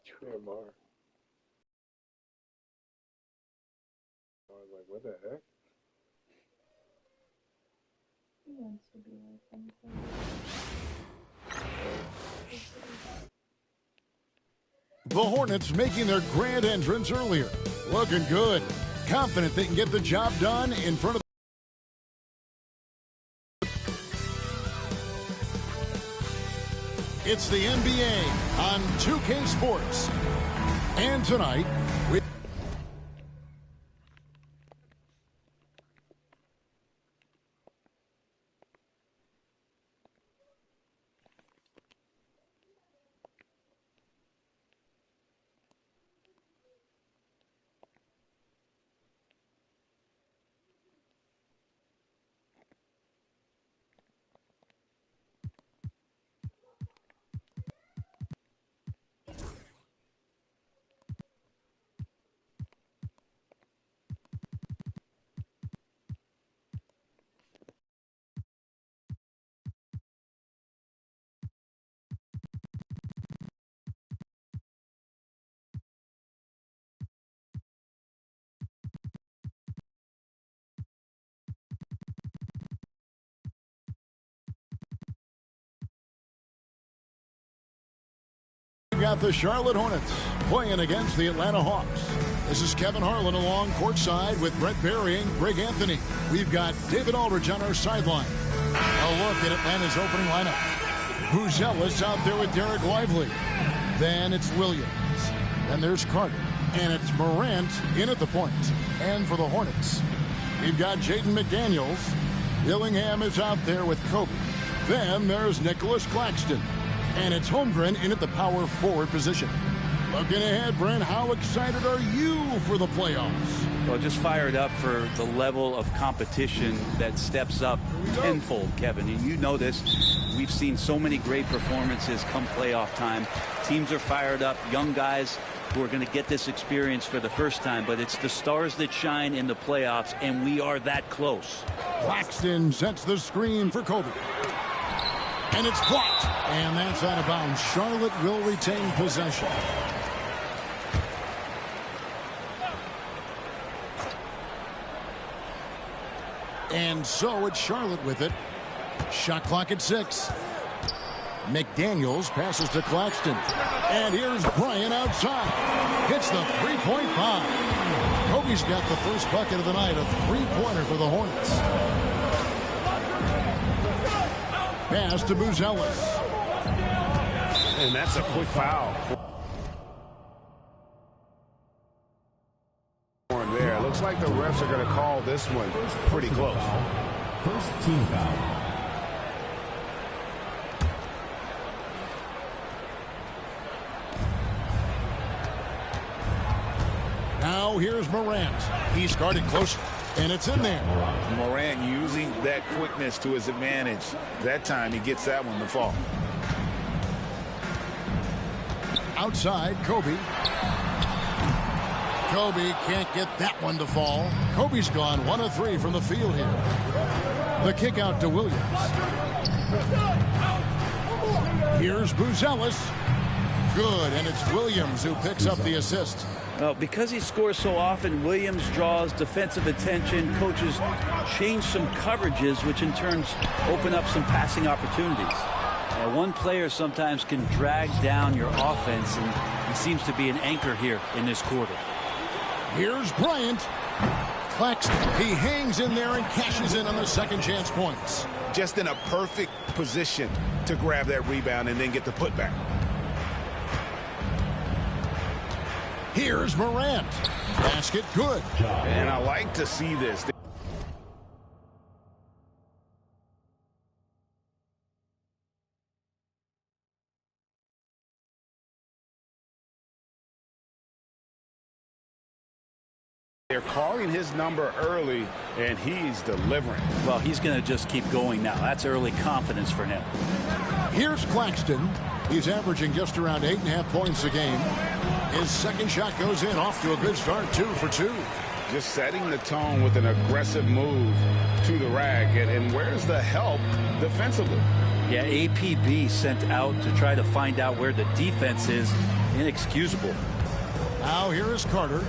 3MR. I was like, what the heck? He wants to be like something. The Hornets making their grand entrance earlier. Looking good. Confident they can get the job done in front of It's the NBA on 2K Sports. And tonight, we got the Charlotte Hornets playing against the Atlanta Hawks. This is Kevin Harlan along courtside with Brett Berry and Greg Anthony. We've got David Aldridge on our sideline. A look at Atlanta's opening lineup. Buzelis out there with Derek Lively. Then it's Williams. Then there's Carter. And it's Morant in at the point. And for the Hornets, we've got Jaden McDaniels. Dillingham is out there with Kobe. Then there's Nicholas Claxton. And it's Holmgren in at the power forward position. Looking ahead, Brent, how excited are you for the playoffs? Well, just fired up for the level of competition that steps up tenfold, Kevin. And you know this. We've seen so many great performances come playoff time. Teams are fired up, young guys who are going to get this experience for the first time. But it's the stars that shine in the playoffs, and we are that close. Claxton sets the screen for Kobe. And it's blocked. And that's out of bounds. Charlotte will retain possession. And so it's Charlotte with it. Shot clock at 6. McDaniels passes to Claxton. And here's Bryant outside. Hits the three-point bomb. Kobe's got the first bucket of the night, a three-pointer for the Hornets. Pass to Buzelis. And that's a quick foul. There. Looks like the refs are going to call this one pretty close. First team foul. Now here's Morant. He's guarded close, and it's in there. Morant using that quickness to his advantage. That time he gets that one to fall. Outside, Kobe. Kobe can't get that one to fall. Kobe's gone 1 of 3 from the field here. The kick out to Williams. Here's Buzelis. Good, and it's Williams who picks up the assist. Well, because he scores so often, Williams draws defensive attention. Coaches change some coverages, which in turn open up some passing opportunities. One player sometimes can drag down your offense, and he seems to be an anchor here in this quarter. Here's Bryant. Claxton. He hangs in there and cashes in on the second chance points. Just in a perfect position to grab that rebound and then get the putback. Here's Morant. Basket good. And I like to see this. They're calling his number early, and he's delivering. Well, he's going to just keep going now. That's early confidence for him. Here's Claxton. He's averaging just around 8.5 points a game. His second shot goes in, off to a good start, 2 for 2. Just setting the tone with an aggressive move to the rack. And where's the help defensively? Yeah, APB sent out to try to find out where the defense is, inexcusable. Now here is Carter,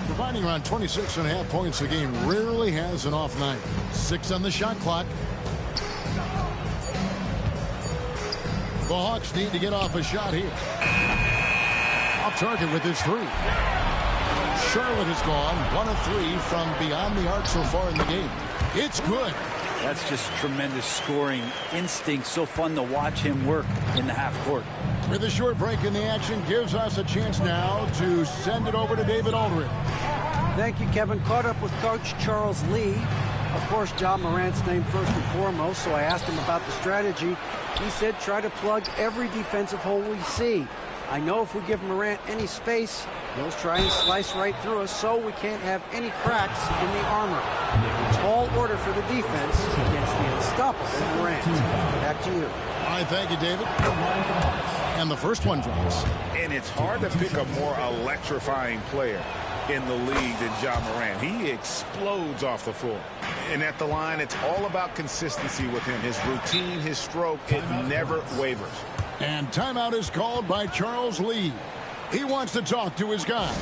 providing around 26.5 points a game. Rarely has an off night. 6 on the shot clock. The Hawks need to get off a shot here. Off target with his 3. Charlotte has gone 1 of 3 from beyond the arc so far in the game. It's good. That's just tremendous scoring instinct. So fun to watch him work in the half court. With a short break in the action, gives us a chance now to send it over to David Aldridge. Thank you, Kevin. Caught up with Coach Charles Lee. Of course, Ja Morant's name first and foremost, so I asked him about the strategy. He said try to plug every defensive hole we see. I know if we give Morant any space, he'll try and slice right through us, so we can't have any cracks in the armor. Tall order for the defense against the unstoppable Morant. Back to you. All right, thank you, David. And the first one drops. And it's hard to pick a more electrifying player in the league than Ja Morant. He explodes off the floor. And at the line, it's all about consistency with him. His routine, his stroke, it never wavers. And timeout is called by Charles Lee. He wants to talk to his guys.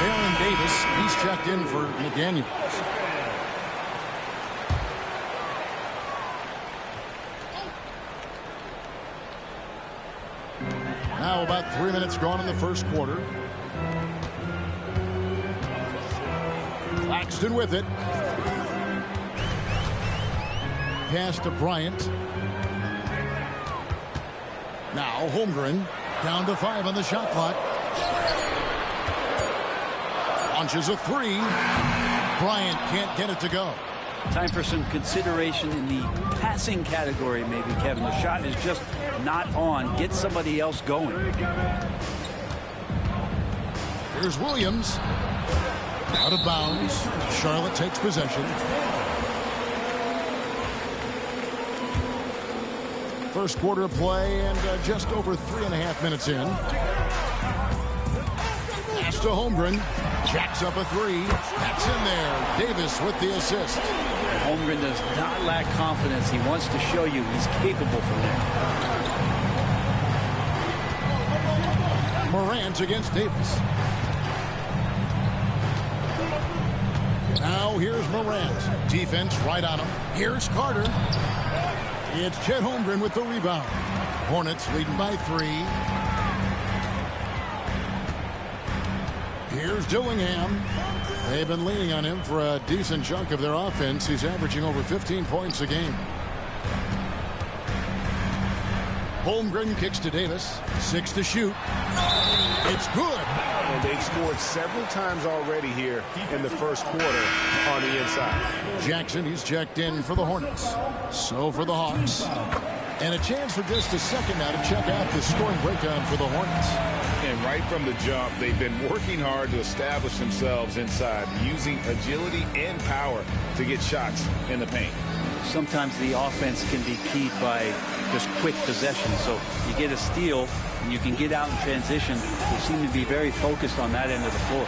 Baron Davis, he's checked in for McDaniels. Now about 3 minutes gone in the first quarter. Claxton with it. Pass to Bryant. Now Holmgren down to 5 on the shot clock. Launches a 3. Bryant can't get it to go. Time for some consideration in the passing category, maybe, Kevin. The shot is just not on. Get somebody else going. Here's Williams. Out of bounds. Charlotte takes possession. First quarter of play and just over 3.5 minutes in. Pass to Holmgren. Jacks up a 3. That's in there. Davis with the assist. Holmgren does not lack confidence. He wants to show you he's capable from there. Morant against Davis. Now here's Morant. Defense right on him. Here's Carter. It's Chet Holmgren with the rebound. Hornets leading by 3. Here's Dillingham. They've been leaning on him for a decent chunk of their offense. He's averaging over 15 points a game. Holmgren kicks to Davis. 6 to shoot. It's good. And they've scored several times already here in the first quarter on the inside. Jackson, he's checked in for the Hornets. So for the Hawks. And a chance for just a second now to check out the scoring breakdown for the Hornets. And right from the jump, they've been working hard to establish themselves inside, using agility and power to get shots in the paint. Sometimes the offense can be keyed by just quick possession. So you get a steal and you can get out in transition. They seem to be very focused on that end of the floor.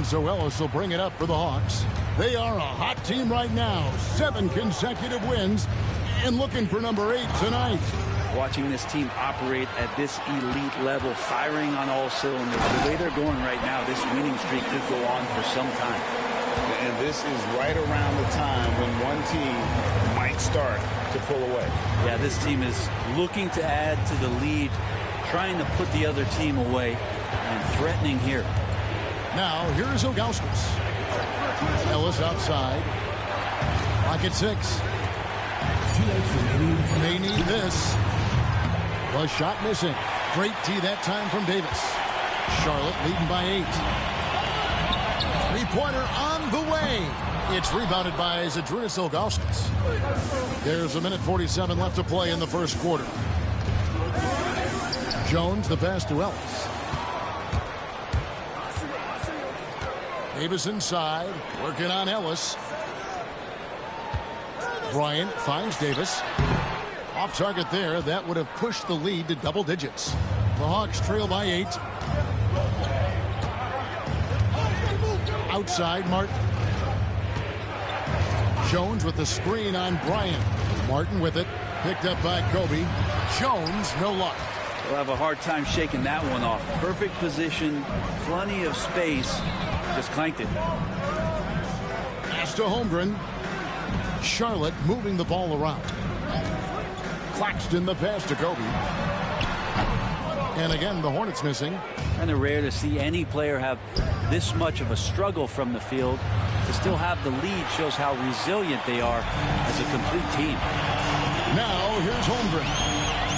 Zoelis will bring it up for the Hawks. They are a hot team right now. 7 consecutive wins and looking for number 8 tonight. Watching this team operate at this elite level, firing on all cylinders. The way they're going right now, this winning streak could go on for some time. And this is right around the time when one team might start to pull away. Yeah, this team is looking to add to the lead, trying to put the other team away, and threatening here. Now, here's Ilgauskas. Ellis outside. Clock at 6. They need this. The shot missing. Great tee that time from Davis. Charlotte leading by 8. Three-pointer on the way. It's rebounded by Zydrunas Ilgauskas. There's 1:47 left to play in the first quarter. Jones, the pass to Ellis. Davis inside, working on Ellis. Bryant finds Davis. Off target there. That would have pushed the lead to double digits. The Hawks trail by 8. Outside, Martin. Jones with the screen on Bryant. Martin with it. Picked up by Kobe. Jones, no luck. They'll have a hard time shaking that one off. Perfect position, plenty of space. Just clanked it. Pass to Holmgren. Charlotte moving the ball around. Claxton the pass to Kobe. And again, the Hornets missing. Kind of rare to see any player have this much of a struggle from the field. To still have the lead shows how resilient they are as a complete team. Now, here's Holmgren.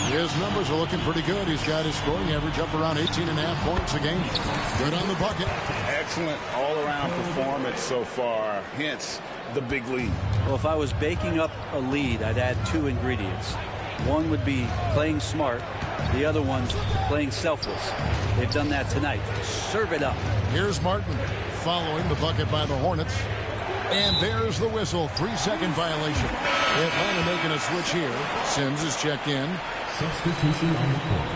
His numbers are looking pretty good. He's got his scoring average up around 18.5 points a game. Good on the bucket. Excellent all-around performance so far, hence the big lead. Well, if I was baking up a lead, I'd add 2 ingredients. One would be playing smart. The other one's playing selfless. They've done that tonight. Serve it up. Here's Martin following the bucket by the Hornets. And there's the whistle. 3-second violation. Atlanta making a switch here. Sims is checked in. Substitution on the court.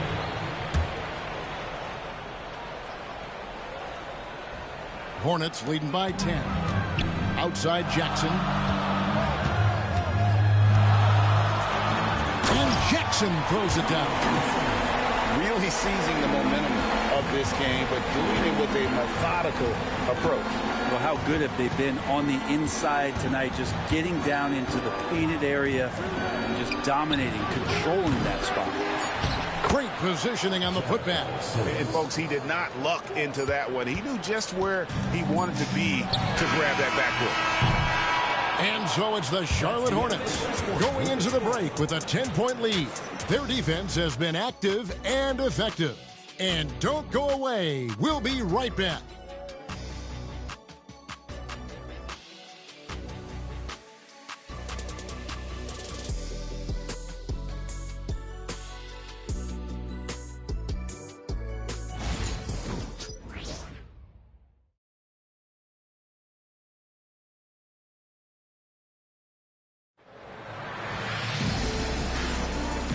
Hornets leading by 10. Outside Jackson. And Jackson throws it down. Really seizing the momentum of this game, but doing it with a methodical approach. Well, how good have they been on the inside tonight, just getting down into the painted area and just dominating, controlling that spot. Great positioning on the putbacks. And folks, he did not luck into that one. He knew just where he wanted to be to grab that backboard. And so it's the Charlotte Hornets going into the break with a 10-point lead. Their defense has been active and effective. And don't go away. We'll be right back.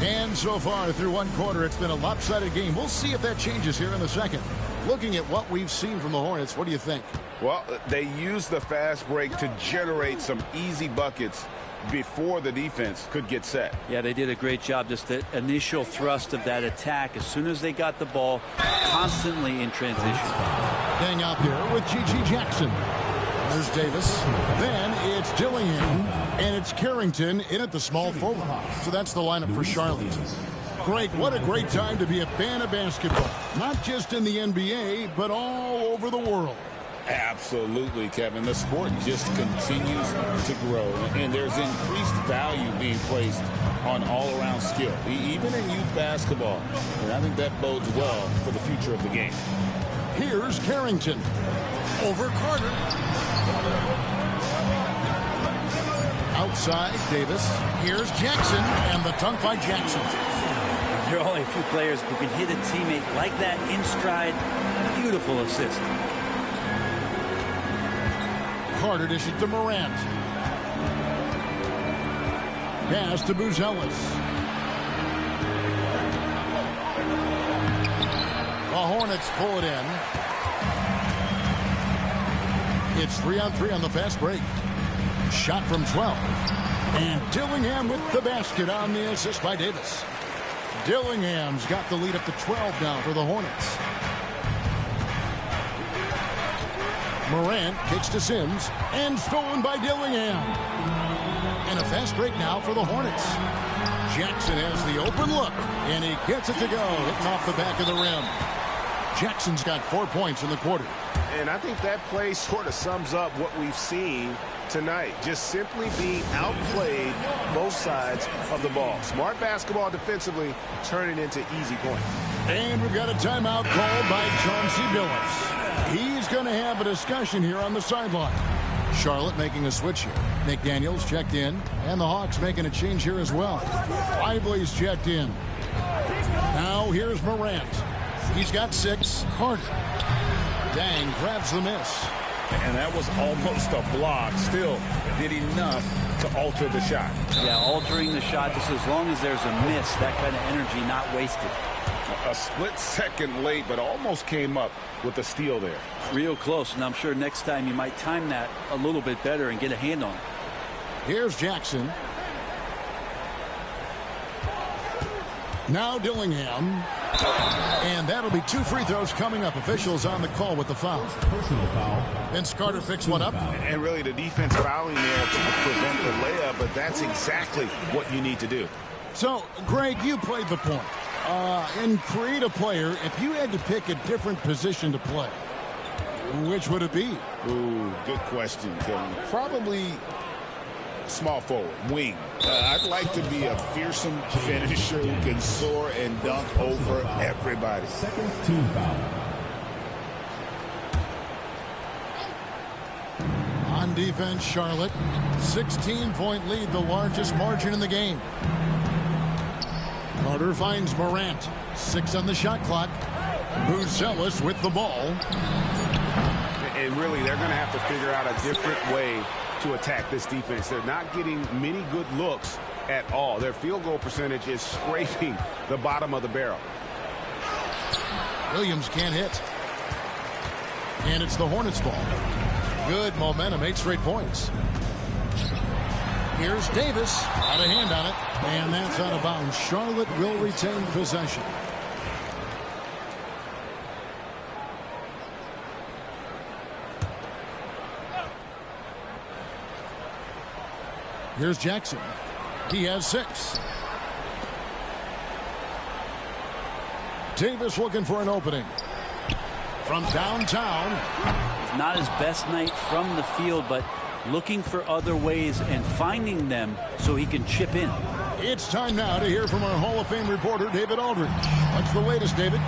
And so far through one quarter, it's been a lopsided game. We'll see if that changes here in the second. Looking at what we've seen from the Hornets, what do you think? Well, they used the fast break to generate some easy buckets before the defense could get set. Yeah, they did a great job. Just the initial thrust of that attack, as soon as they got the ball, constantly in transition. Hang out there with G.G. Jackson. There's Davis. Then it's Dillingham. And it's Carrington in at the small forward. So that's the lineup for Charlotte. Greg, what a great time to be a fan of basketball. Not just in the NBA, but all over the world. Absolutely, Kevin. The sport just continues to grow. And there's increased value being placed on all-around skill, even in youth basketball. And I think that bodes well for the future of the game. Here's Carrington. Over Carter. Outside, Davis. Here's Jackson, and the dunk by Jackson. There are only a few players who can hit a teammate like that in stride. Beautiful assist. Carter dishes to Morant. Pass to Buzelis. The Hornets pull it in. It's 3-on-3 on the fast break. Shot from 12. And Dillingham with the basket on the assist by Davis. Dillingham's got the lead up to 12 now for the Hornets. Morant kicks to Sims. And stolen by Dillingham. And a fast break now for the Hornets. Jackson has the open look. And he gets it to go. Hitting off the back of the rim. Jackson's got 4 points in the quarter. And I think that play sort of sums up what we've seen tonight. Just simply being outplayed both sides of the ball. Smart basketball defensively, turning into easy points. And we've got a timeout called by Chauncey Billups. He's going to have a discussion here on the sideline. Charlotte making a switch here. McDaniels checked in, and the Hawks making a change here as well. Lively's checked in. Now So here's Morant. He's got 6. Carter. Dang, grabs the miss. And that was almost a block. Still did enough to alter the shot. Yeah, altering the shot just as long as there's a miss, that kind of energy not wasted. A split second late, but almost came up with a steal there. Real close, and I'm sure next time you might time that a little bit better and get a hand on it. Here's Jackson. Now Dillingham. And that'll be 2 free throws coming up. Officials on the call with the foul. Personal foul. Vince Carter picks one up. And really the defense fouling there to prevent the layup, but that's exactly what you need to do. So, Greg, you played the point. In creative player, if you had to pick a different position to play, which would it be? Ooh, good question, Kevin. Probably small forward, wing. I'd like to be a fearsome finisher who can soar and dunk over everybody. Second team foul. On defense, Charlotte. 16-point lead, the largest margin in the game. Carter finds Morant. 6 on the shot clock. Buzelis with the ball. And really, they're going to have to figure out a different way to attack this defense. They're not getting many good looks at all. Their field goal percentage is scraping the bottom of the barrel. Williams can't hit. And it's the Hornets' ball. Good momentum, 8 straight points. Here's Davis. Got a hand on it. And that's out of bounds. Charlotte will retain possession. Here's Jackson. He has 6. Davis looking for an opening. From downtown. It's not his best night from the field, but looking for other ways and finding them so he can chip in. It's time now to hear from our Hall of Fame reporter, David Aldridge. What's the latest, David?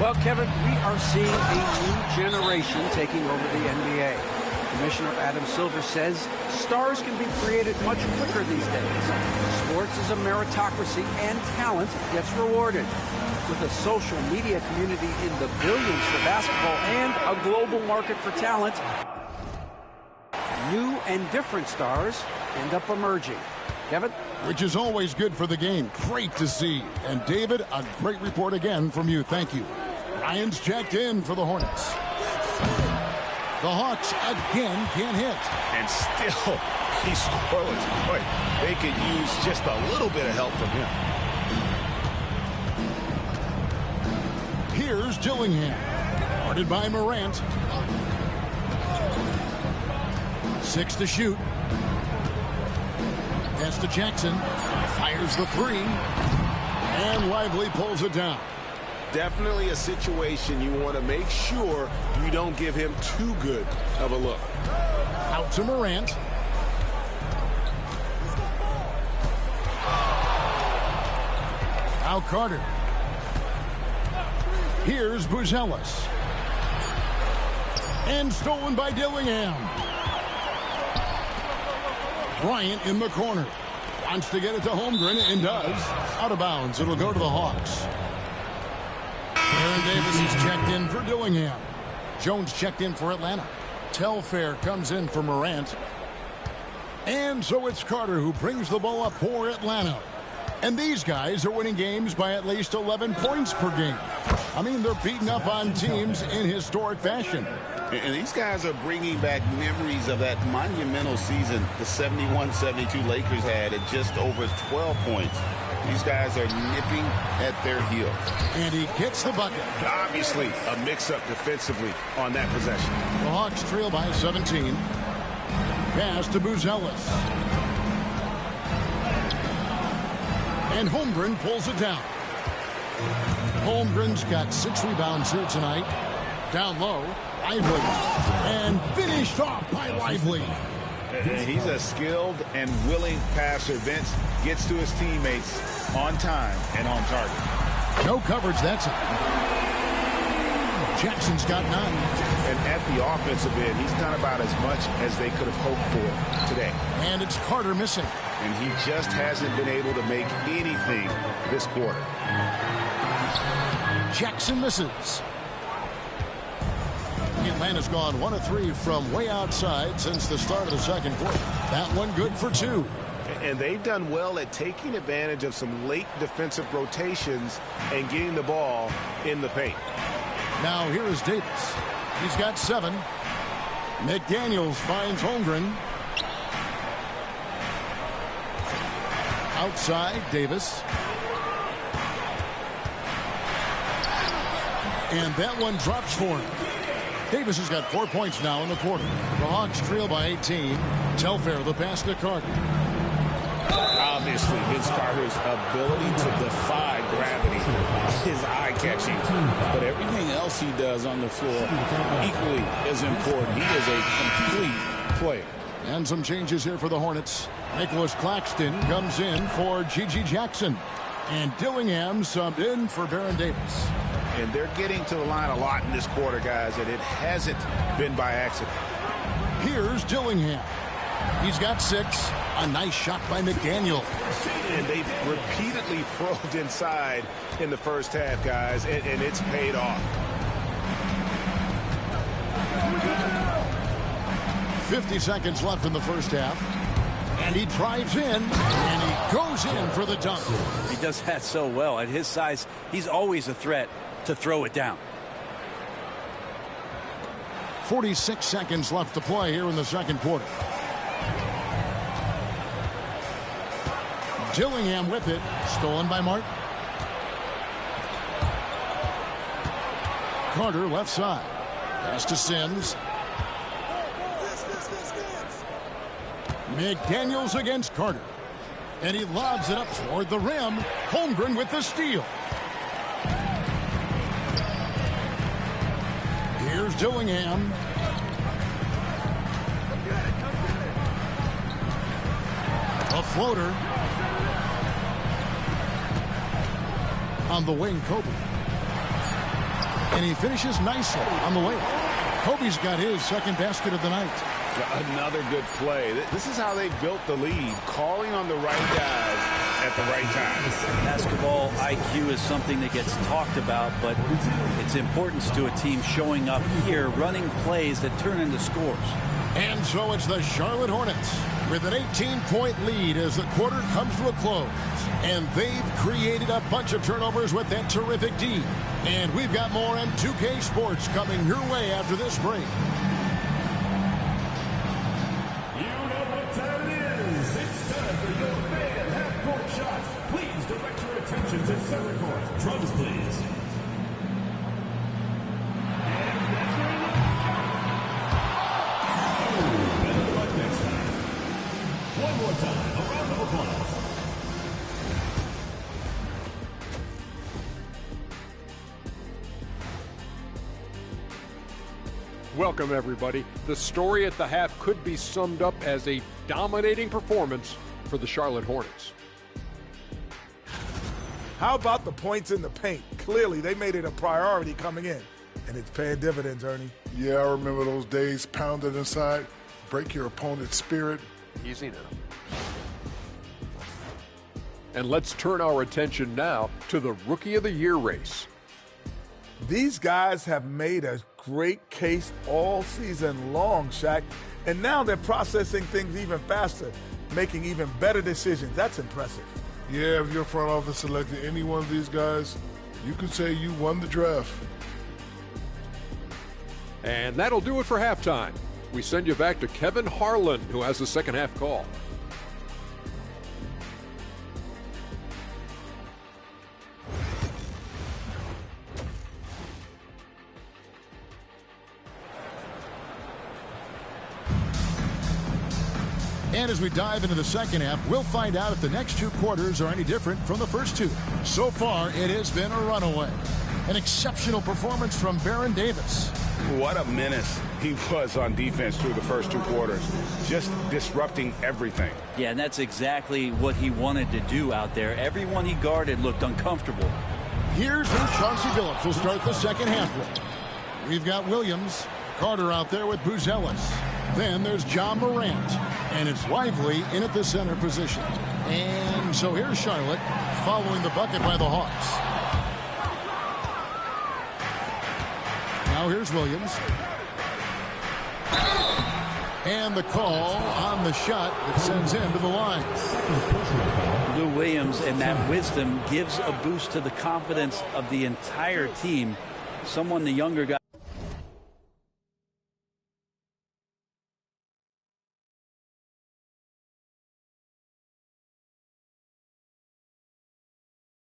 Well, Kevin, we are seeing a new generation taking over the NBA. Commissioner Adam Silver says stars can be created much quicker these days. Sports is a meritocracy and talent gets rewarded. With a social media community in the billions for basketball and a global market for talent, new and different stars end up emerging. Kevin? Which is always good for the game. Great to see. And David, a great report again from you. Thank you. Ryan's checked in for the Hornets. The Hawks again can't hit. And still, he's scoreless. Boy, they could use just a little bit of help from him. Here's Dillingham. Guarded by Morant. 6 to shoot. Pass to Jackson. Fires the 3. And Lively pulls it down. Definitely a situation you want to make sure you don't give him too good of a look. Out to Morant. Now Carter. Here's Buzelis. And stolen by Dillingham. Bryant in the corner. Wants to get it to Holmgren and does. Out of bounds. It'll go to the Hawks. Aaron Davis is checked in for Dillingham. Jones checked in for Atlanta. Telfair comes in for Morant. And so it's Carter who brings the ball up for Atlanta. And these guys are winning games by at least 11 points per game. I mean, they're beating up on teams in historic fashion. And these guys are bringing back memories of that monumental season the 71-72 Lakers had at just over 12 points. These guys are nipping at their heels. And he gets the bucket. Obviously, a mix-up defensively on that possession. The Hawks trail by 17. Pass to Buzelis. And Holmgren pulls it down. Holmgren's got 6 rebounds here tonight. Down low, Lively. And finished off by Lively. And he's a skilled and willing passer. Vince gets to his teammates on time and on target. No coverage that time. Jackson's got 9. And at the offensive end, he's done about as much as they could have hoped for today. And it's Carter missing. And he just hasn't been able to make anything this quarter. Jackson misses. Atlanta's gone 1 of 3 from way outside since the start of the second quarter. That one good for 2. And they've done well at taking advantage of some late defensive rotations and getting the ball in the paint. Now here is Davis. He's got 7. McDaniels finds Holmgren. Outside, Davis. And that one drops for him. Davis has got 4 points now in the quarter. The Hawks trail by 18. Telfair the pass to Carter. Obviously, Vince Carter's ability to defy gravity is eye-catching. But everything else he does on the floor equally is important. He is a complete player. And some changes here for the Hornets. Nicholas Claxton comes in for G.G. Jackson. And Dillingham subbed in for Baron Davis. And they're getting to the line a lot in this quarter, guys, and it hasn't been by accident. Here's Dillingham. He's got 6. A nice shot by McDaniels. And they've repeatedly probed inside in the first half, guys, and it's paid off. 50 seconds left in the first half. And he drives in, and he goes in for the dunk. He does that so well. At his size, he's always a threat to throw it down. 46 seconds left to play here in the second quarter. Dillingham with it. Stolen by Martin. Carter left side. Pass to Sims. McDaniels against Carter. And he lobs it up toward the rim. Holmgren with the steal. Here's Dillingham. A floater. On the wing, Kobe. And he finishes nicely on the layup. Kobe's got his second basket of the night. Another good play. This is how they built the lead, calling on the right guys at the right time. Basketball IQ is something that gets talked about, but its importance to a team showing up here, running plays that turn into scores. And so it's the Charlotte Hornets with an 18-point lead as the quarter comes to a close. And they've created a bunch of turnovers with that terrific D. And we've got more on 2K Sports coming your way after this break. Attention to center court. Drums, please. And that's where it is. Better luck next time. One more time. A round of applause. Welcome, everybody. The story at the half could be summed up as a dominating performance for the Charlotte Hornets. How about the points in the paint? Clearly, they made it a priority coming in, and it's paying dividends, Ernie. Yeah, I remember those days pounded inside, break your opponent's spirit. Easy now. And let's turn our attention now to the Rookie of the Year race. These guys have made a great case all season long, Shaq, and now they're processing things even faster, making even better decisions. That's impressive. Yeah, if your front office selected any one of these guys, you could say you won the draft. And that'll do it for halftime. We send you back to Kevin Harlan, who has the second half call. And as we dive into the second half, we'll find out if the next 2 quarters are any different from the first 2. So far, it has been a runaway. An exceptional performance from Baron Davis. What a menace he was on defense through the first 2 quarters. Just disrupting everything. Yeah, and that's exactly what he wanted to do out there. Everyone he guarded looked uncomfortable. Here's who Chauncey Billups will start the second half with. We've got Williams, Carter out there with Buzelis. Then there's John Morant, and it's Lively in at the center position. And so here's Charlotte following the bucket by the Hawks. Now here's Williams. And the call on the shot that sends him to the line. Lou Williams and that wisdom gives a boost to the confidence of the entire team. Someone the younger guy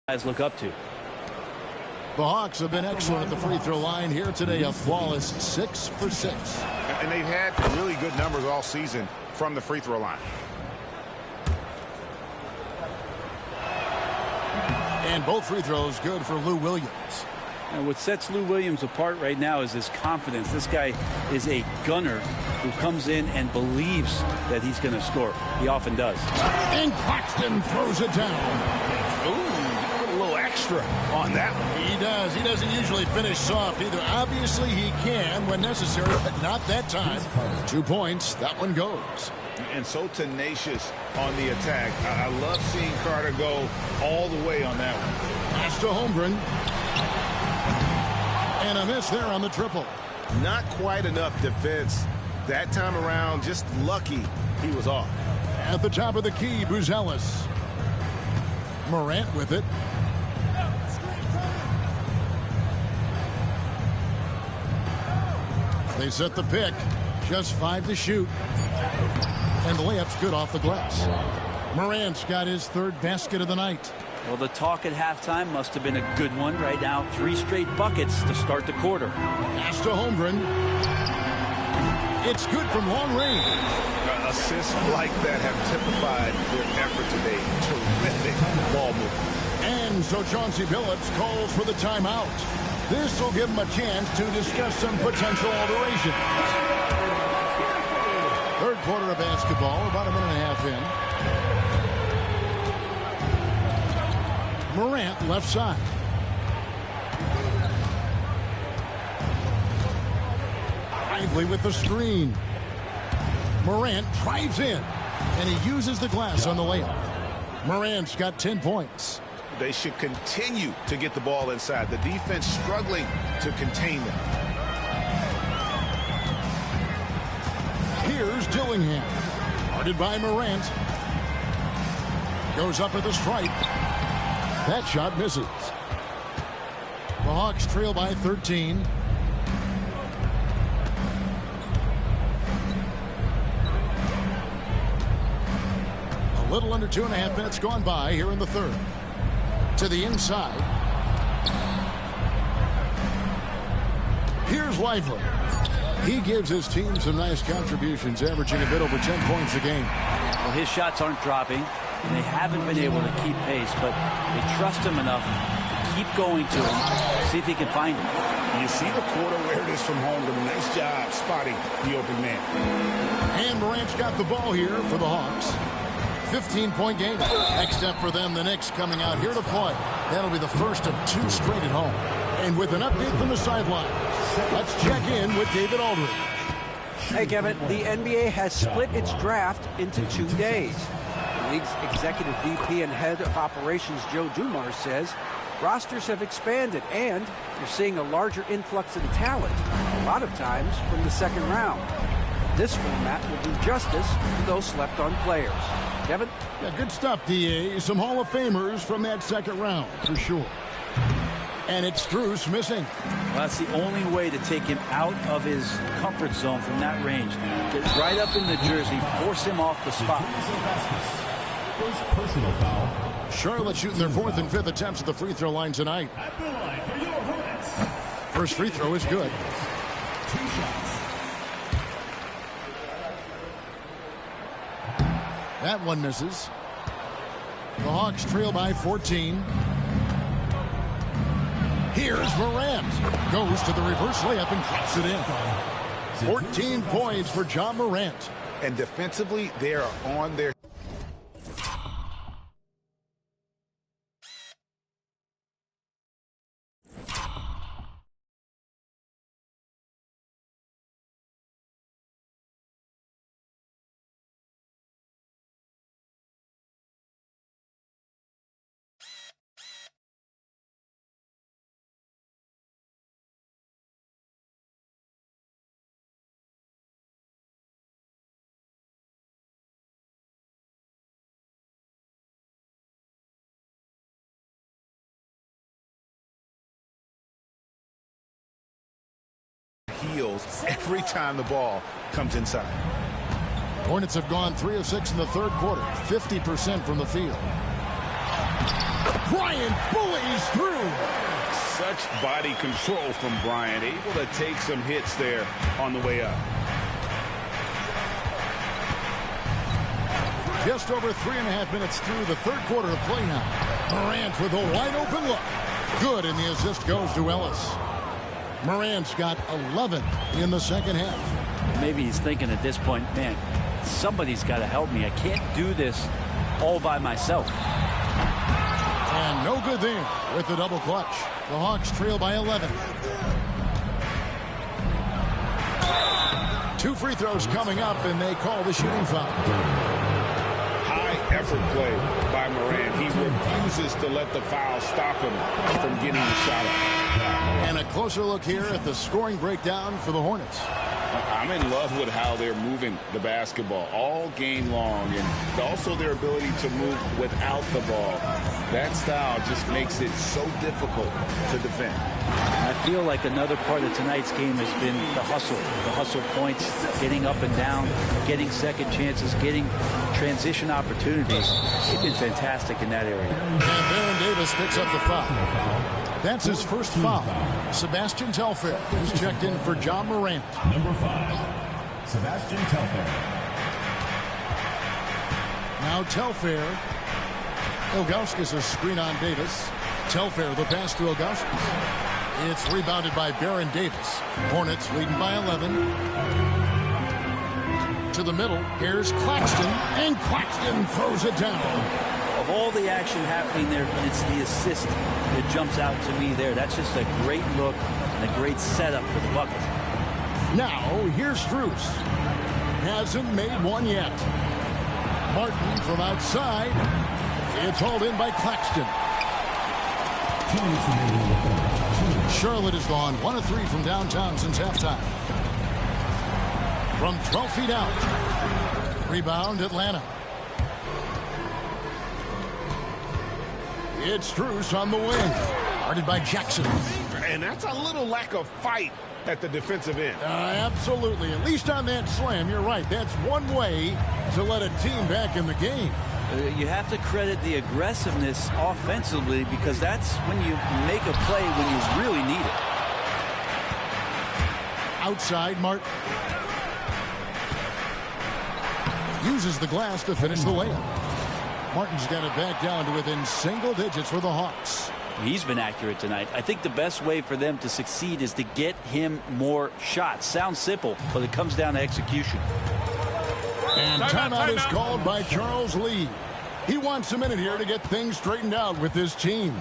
guys look up to. The Hawks have been excellent at the free throw line here today, a flawless 6 for 6. And they've had really good numbers all season from the free throw line. And both free throws good for Lou Williams. And what sets Lou Williams apart right now is his confidence. This guy is a gunner who comes in and believes that he's going to score. He often does. And Claxton throws it down. Ooh, a little extra on that one. He does. He doesn't usually finish soft either. Obviously, he can when necessary, but not that time. 2 points. That one goes. And so tenacious on the attack. I love seeing Carter go all the way on that one. Pass to Holmgren. And a miss there on the triple. Not quite enough defense that time around. Just lucky he was off. At the top of the key, Buzelis. Morant with it. They set the pick. Just 5 to shoot. And the layup's good off the glass. Morant's got his 3rd basket of the night. Well, the talk at halftime must have been a good one. Right now, 3 straight buckets to start the quarter. Pass to Holmgren. It's good from long range. Assists like that have typified their effort today. Terrific ball movement. And so Chauncey Billups calls for the timeout. This will give him a chance to discuss some potential alterations. 3rd quarter of basketball, about a minute and a half in. Morant left side. Lively with the screen. Morant drives in, and he uses the glass on the layup. Morant's got 10 points. They should continue to get the ball inside. The defense struggling to contain them. Here's Dillingham. Guarded by Morant. Goes up at the stripe. That shot misses. The Hawks trail by 13. A little under 2.5 minutes gone by here in the 3rd. To the inside. Here's Lively. He gives his team some nice contributions, averaging a bit over 10 points a game. Well, his shots aren't dropping, and they haven't been able to keep pace, but they trust him enough to keep going to him, see if he can find him. You see the quarter where it is from Holmgren. Nice job spotting the open man. And Morant's got the ball here for the Hawks. 15-point game. Next up for them, the Knicks coming out here to play. That'll be the first of 2 straight at home. And with an update from the sideline, let's check in with David Aldridge. Hey, Kevin, the NBA has split its draft into 2 days. The league's executive VP and head of operations, Joe Dumars, says rosters have expanded and you're seeing a larger influx in talent, a lot of times from the 2nd round. This format will do justice to those slept-on players. Kevin? Yeah, good stuff, D.A. Some Hall of Famers from that 2nd round, for sure. And it's Strus missing. Well, that's the only way to take him out of his comfort zone from that range. Get right up in the jersey, force him off the spot. First personal foul. Charlotte shooting their 4th and 5th attempts at the free throw line tonight. At the line for your Hornets. First free throw is good. 2 shots. That one misses. The Hawks trail by 14. Here's Morant. Goes to the reverse layup and drops it in. 14 points for John Morant. And defensively, they are on their heels every time the ball comes inside. Hornets have gone 3 of 6 in the third quarter, 50% from the field. Bryant bullies through. Such body control from Bryant, able to take some hits there on the way up. Just over 3.5 minutes through the third quarter of play now. Morant with a wide open look. Good, and the assist goes to Ellis. Morant's got 11 in the second half. Maybe he's thinking at this point, man, somebody's got to help me. I can't do this all by myself. And no good there with the double clutch. The Hawks trail by 11. 2 free throws coming up, and they call the shooting foul. High effort play by Morant. He refuses to let the foul stop him from getting the shot up. And a closer look here at the scoring breakdown for the Hornets. I'm in love with how they're moving the basketball all game long, and also their ability to move without the ball. That style just makes it so difficult to defend. I feel like another part of tonight's game has been the hustle points, getting up and down, getting second chances, getting transition opportunities. They've been fantastic in that area. And Baron Davis picks up the foul. That's his first foul. Sebastian Telfair is checked in for John Morant. Number 5, Sebastian Telfair. Now Telfair. Ilgauskas a screen on Davis. Telfair the pass to Ilgauskas. It's rebounded by Baron Davis. Hornets leading by 11. To the middle. Here's Claxton. And Claxton throws it down. Of all the action happening there, it's the assist that jumps out to me there. That's just a great look and a great setup for the bucket. Now, here's Strus. Hasn't made one yet. Martin from outside. It's hauled in by Claxton. Charlotte has gone 1 of 3 from downtown since halftime. From 12 feet out. Rebound, Atlanta. It's Strus on the wing. Guarded by Jackson. And that's a little lack of fight at the defensive end. Absolutely. At least on that slam, you're right. That's one way to let a team back in the game. You have to credit the aggressiveness offensively, because that's when you make a play when you really need it. Outside, Martin. Uses the glass to finish the layup. Martin's got it back down to within single digits for the Hawks. He's been accurate tonight. I think the best way for them to succeed is to get him more shots. Sounds simple, but it comes down to execution. And timeout is called by Charles Lee. He wants a minute here to get things straightened out with his team.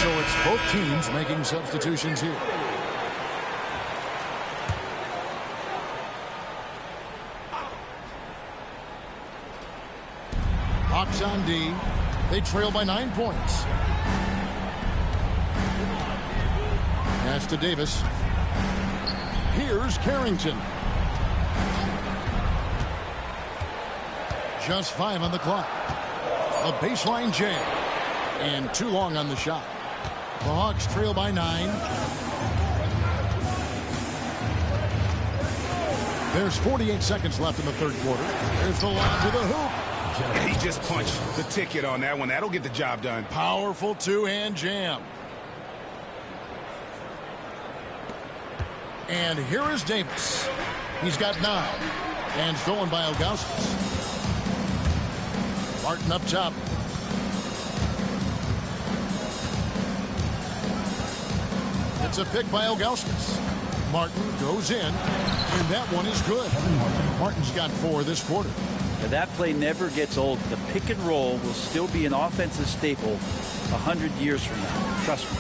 So it's both teams making substitutions here. Hawks on D. They trail by 9 points. Pass to Davis. Here's Carrington. Just 5 on the clock. A baseline jam. And too long on the shot. The Hawks trail by 9. There's 48 seconds left in the third quarter. There's the lob to the hoop. He just punched the ticket on that one. That'll get the job done. Powerful two-hand jam. And here is Davis. He's got 9. And stolen by Ilgauskas. Martin up top. It's a pick by Ilgauskas. Martin goes in, and that one is good. Martin's got 4 this quarter. Now that play never gets old. The pick and roll will still be an offensive staple 100 years from now. Trust me.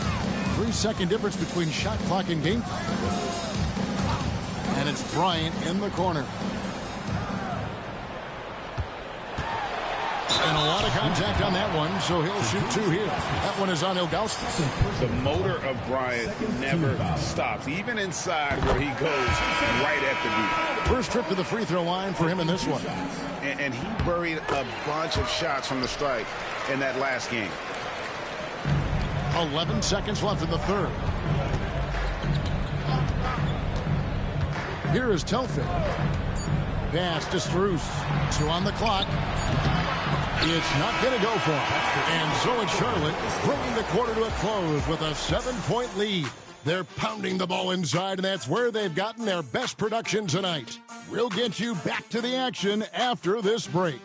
3-second difference between shot clock and game clock. And it's Bryant in the corner. And a lot of contact on that one, so he'll shoot 2 here. That one is on Ilgauskas. The motor of Bryant never stops, even inside where he goes right at the beat. First trip to the free throw line for him in this one. And he buried a bunch of shots from the stripe in that last game. 11 seconds left in the third. Here is Telfair. Pass to Strus. 2 on the clock. It's not going to go for him. And so it's Charlotte bringing the quarter to a close with a 7-point lead. They're pounding the ball inside, and that's where they've gotten their best production tonight. We'll get you back to the action after this break.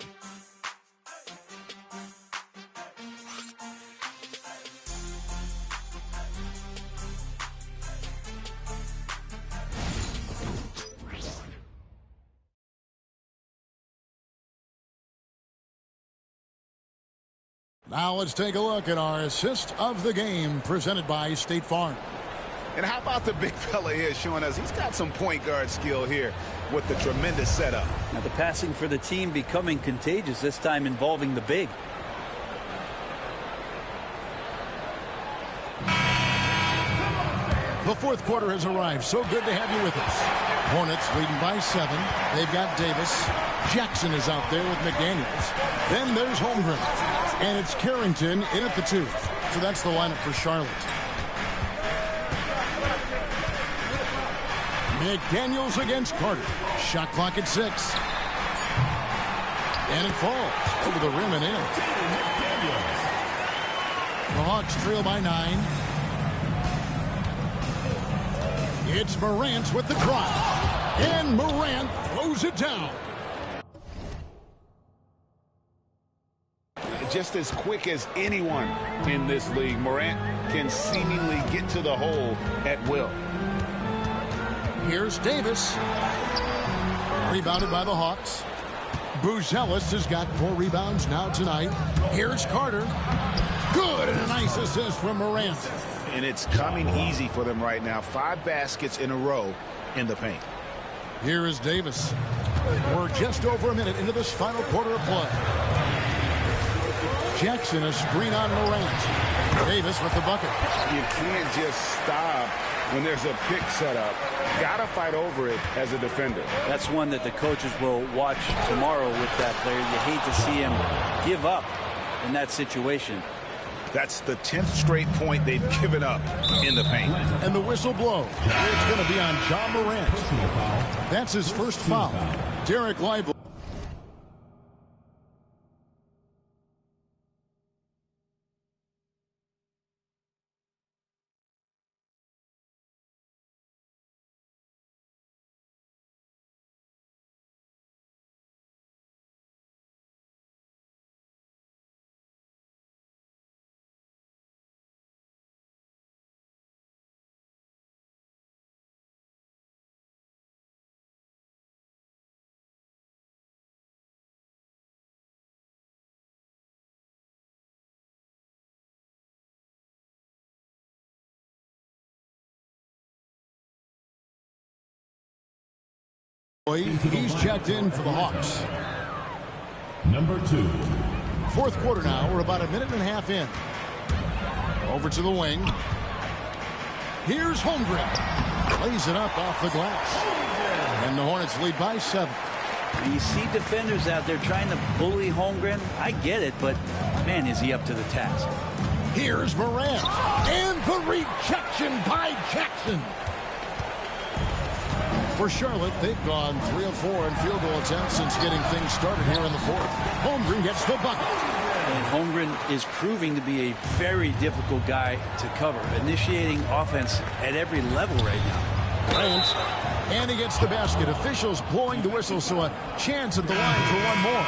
Now let's take a look at our assist of the game presented by State Farm. And how about the big fella here showing us he's got some point guard skill here with the tremendous setup. Now the passing for the team becoming contagious, this time involving the big. The fourth quarter has arrived. So good to have you with us. Hornets leading by 7. They've got Davis. Jackson is out there with McDaniels. Then there's Holmgren. And it's Carrington in at the 2. So that's the lineup for Charlotte. McDaniels against Carter. Shot clock at 6. And it falls over the rim and in. The Hawks trail by 9. It's Morant with the drive. And Morant throws it down. Just as quick as anyone in this league, Morant can seemingly get to the hole at will. Here's Davis. Rebounded by the Hawks. Buzelis has got 4 rebounds now tonight. Here's Carter. Good, and a nice assist from Morant. And it's coming easy for them right now. 5 baskets in a row in the paint. Here is Davis. We're just over a minute into this final quarter of play. Jackson, a screen on Morant. Davis with the bucket. You can't just stop when there's a pick set up. Gotta fight over it as a defender. That's one that the coaches will watch tomorrow with that player. You hate to see him give up in that situation. That's the 10th straight point they've given up in the paint. And the whistle blows. It's going to be on John Morant. That's his first foul. Derek Lively. He's checked in for the Hawks. Number 2. Fourth quarter now. We're about a minute and a half in. Over to the wing. Here's Holmgren. Lays it up off the glass. And the Hornets lead by 7. When you see defenders out there trying to bully Holmgren, I get it, but man, is he up to the task. Here's Morant. And the rejection by Jackson. For Charlotte, they've gone 3 of 4 in field goal attempts since getting things started here in the fourth. Holmgren gets the bucket. And Holmgren is proving to be a very difficult guy to cover, initiating offense at every level right now. Bryant, and he gets the basket. Officials blowing the whistle, so a chance at the line for one more.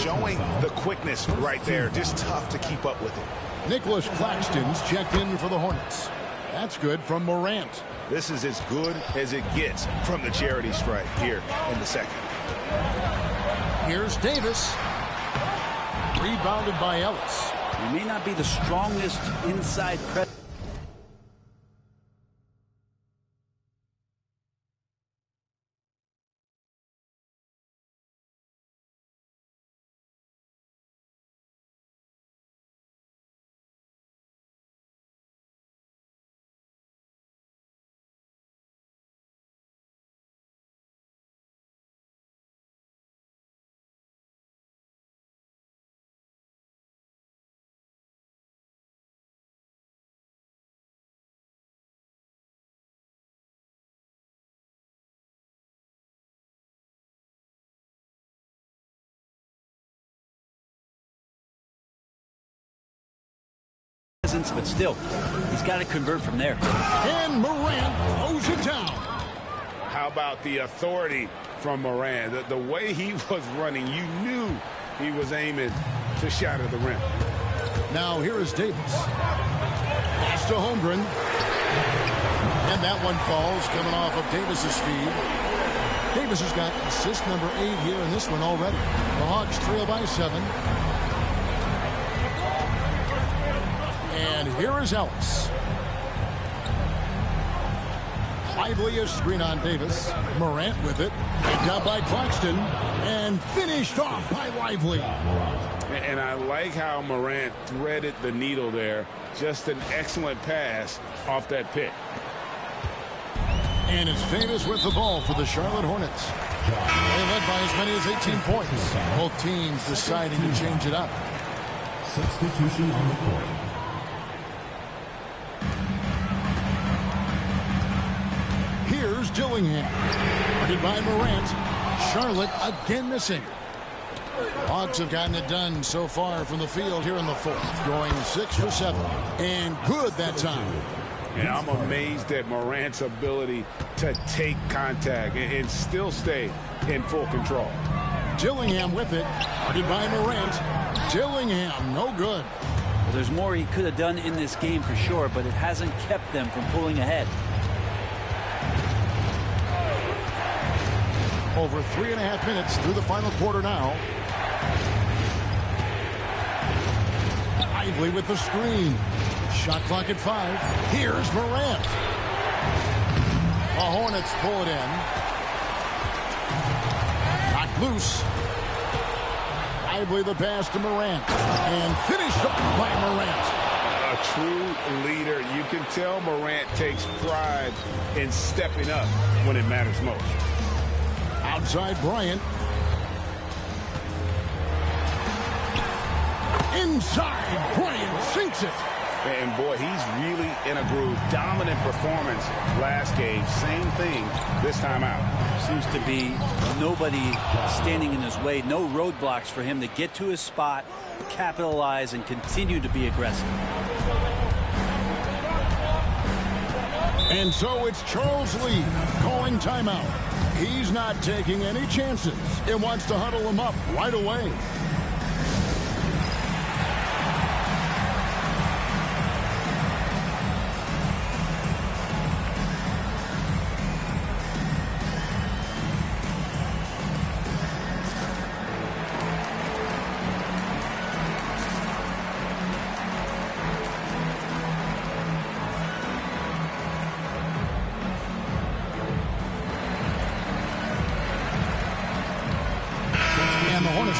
Showing the quickness right there. Just tough to keep up with it. Nicholas Claxton's checked in for the Hornets. That's good from Morant. This is as good as it gets from the charity stripe here in the second. Here's Davis. Rebounded by Ellis. He may not be the strongest inside press. distance, but still, he's got to convert from there. And Morant throws it down. How about the authority from Morant? The way he was running, you knew he was aiming to shatter the rim. Now here is Davis. Pass to Holmgren. And that one falls, coming off of Davis's feed. Davis has got assist number 8 here in this one already. The Hawks trail by 7. And here is Ellis. Lively a screen on Davis. Morant with it. Picked up by Claxton. And finished off by Lively. And I like how Morant threaded the needle there. Just an excellent pass off that pick. And it's Davis with the ball for the Charlotte Hornets. They led by as many as 18 points. Both teams deciding to change it up. Substitution on the court. Here's Dillingham. Guarded by Morant. Charlotte again missing. Hawks have gotten it done so far from the field here in the fourth. Going 6 for 7. And good that time. And I'm amazed at Morant's ability to take contact and still stay in full control. Dillingham with it. Guarded by Morant. Dillingham, no good. Well, there's more he could have done in this game for sure, but it hasn't kept them from pulling ahead. Over 3.5 minutes through the final quarter now. Lively with the screen. Shot clock at 5. Here's Morant. The Hornets pull it in. Knocked loose. Lively the pass to Morant. And finished up by Morant. A true leader. You can tell Morant takes pride in stepping up when it matters most. Outside Bryant. Inside, Bryant sinks it. And boy, he's really in a groove. Dominant performance last game. Same thing this time out. Seems to be nobody standing in his way. No roadblocks for him to get to his spot, capitalize, and continue to be aggressive. And so it's Charles Lee calling timeout. He's not taking any chances. He wants to huddle him up right away.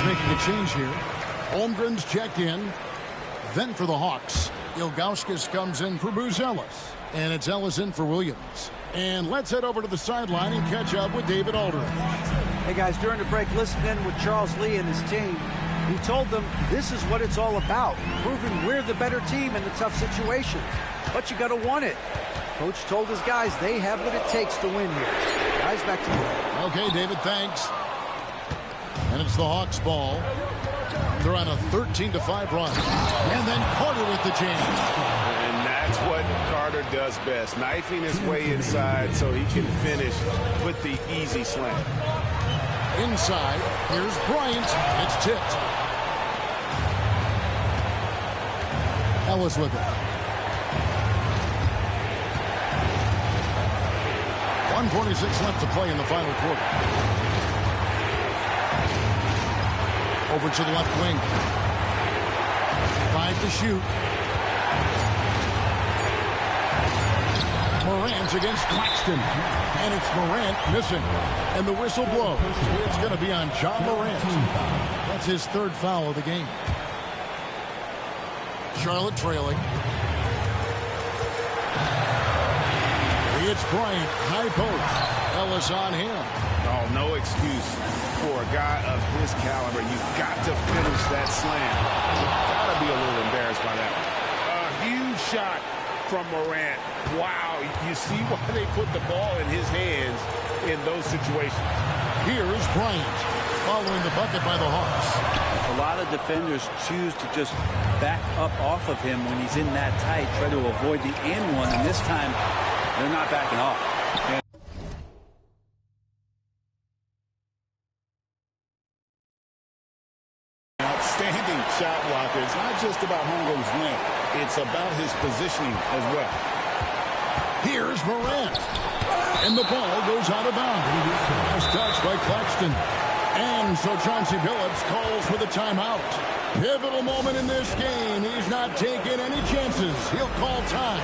Making a change here. Holmgren's checked in. Then for the Hawks, Ilgauskas comes in for Bruce Ellis. And it's Ellis in for Williams. And let's head over to the sideline and catch up with David Aldridge. Hey guys, during the break, listen in with Charles Lee and his team. He told them this is what it's all about, proving we're the better team in the tough situations. But you got to want it. Coach told his guys they have what it takes to win here. Guys, back to you. Okay, David, thanks. And it's the Hawks' ball. They're on a 13-5 run. And then Carter with the jam. And that's what Carter does best, knifing his way inside so he can finish with the easy slam. Inside, here's Bryant. It's tipped. Ellis with it. 1:46 left to play in the final quarter. Over to the left wing. 5 to shoot. Morant against Claxton. And it's Morant missing. And the whistle blows. It's going to be on John Morant. That's his 3rd foul of the game. Charlotte trailing. It's Bryant. High post. Ellis on him. Oh, no excuse for a guy of his caliber. You've got to finish that slam. You've got to be a little embarrassed by that one. A huge shot from Morant. Wow, you see why they put the ball in his hands in those situations. Here's Bryant following the bucket by the Hawks. A lot of defenders choose to just back up off of him when he's in that tight, try to avoid the and one, and this time they're not backing off. Outstanding shot blocker. It's not just about Holmgren's length. It's about his positioning as well. Here's Morant. And the ball goes out of bounds. Last touch by Claxton. And so Chauncey Billups calls for the timeout. Pivotal moment in this game. He's not taking any chances. He'll call time.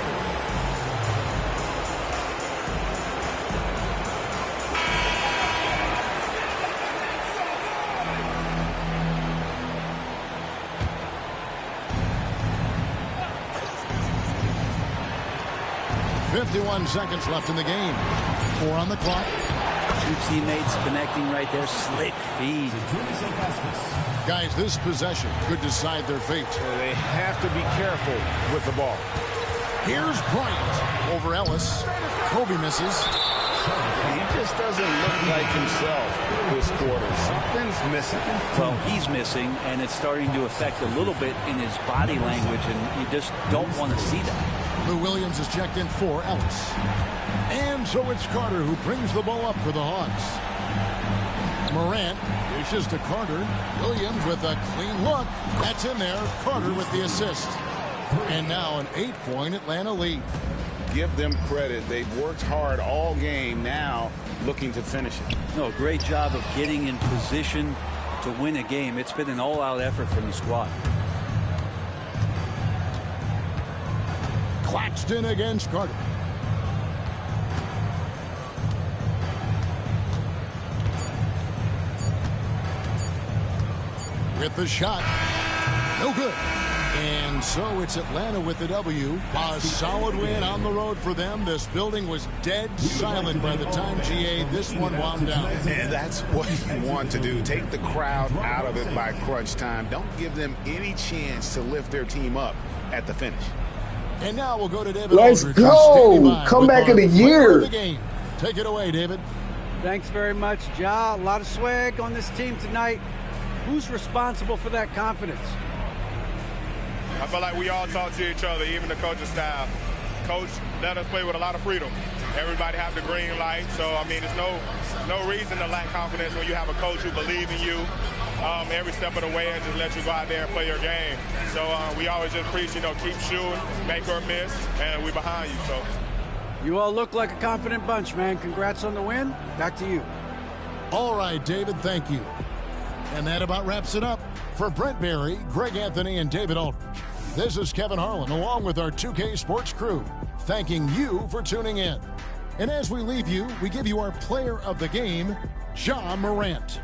.51 seconds left in the game. 4 on the clock. Two teammates connecting right there. Slick feed. Guys, this possession could decide their fate. They have to be careful with the ball. Here's Bryant over Ellis. Kobe misses. He just doesn't look like himself this quarter. Something's missing. Well, he's missing, and it's starting to affect a little bit in his body language, and you just don't want to see that. Lou Williams is checked in for Ellis. And so it's Carter who brings the ball up for the Hawks. Morant dishes to Carter. Williams with a clean look. That's in there. Carter with the assist. And now an 8-point Atlanta lead. Give them credit. They've worked hard all game, now looking to finish it. No, great job of getting in position to win a game. It's been an all-out effort from the squad. Claxton against Carter. With the shot. No good. And so it's Atlanta with the W. A solid win on the road for them. This building was dead silent by the time, GA, this one wound down. And that's what you want to do. Take the crowd out of it by crunch time. Don't give them any chance to lift their team up at the finish. And now we'll go to David. Let's Aldridge, go. Comeback of the year. Take it away, David. Thanks very much, Ja. A lot of swag on this team tonight. Who's responsible for that confidence? I feel like we all talk to each other, even the coaching staff. Coach let us play with a lot of freedom. Everybody have the green light, so I mean, there's no reason to lack confidence when you have a coach who believes in you every step of the way and just let you go out there and play your game. So we always just preach, keep shooting, make or miss, and we're behind you. So you all look like a confident bunch, man. Congrats on the win. Back to you. All right, David, thank you. And that about wraps it up. For Brent Barry, Greg Anthony, and David Aldridge, this is Kevin Harlan along with our 2K Sports crew, thanking you for tuning in. And as we leave you, we give you our player of the game, Ja Morant.